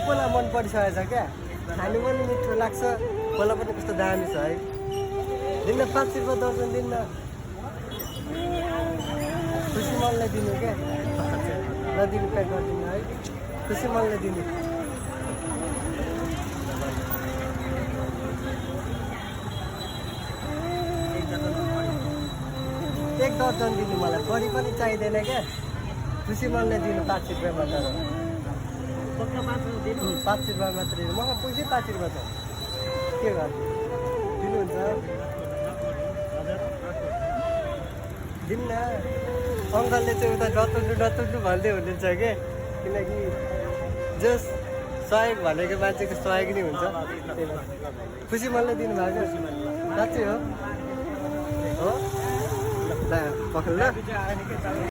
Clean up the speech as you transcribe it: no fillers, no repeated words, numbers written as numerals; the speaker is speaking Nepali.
पोला मन परिसकेको छ क्या खानु पनि मिठो लाग्छ पोला पनि कस्तो दामी छ है दिन 5 रुपियाँ दर्जन दिन खुसी मनलाई दिनु क्या नदिनु प्याक गरिदिनु है खुसी मनलाई दिनु एक दर्जन दिनु मलाई बढी पनि चाहिँदैन क्या खुसी मनले दिनु 5 रुपियाँ मात्र 5 रुपियाँ मात्र दिनु मलाई पैसै 5 रुपियाँ छ के गर्नु दिनुहुन्छ दिनु न अङ्कलले चाहिँ उता डतुल्नु भन्दै हुनुहुन्छ क्या किनकि जस सहयोग भनेको मान्छेको सहयोग नै हुन्छ खुसी मनले दिनुभएको साँच्चै हो ल पक्रिनु ल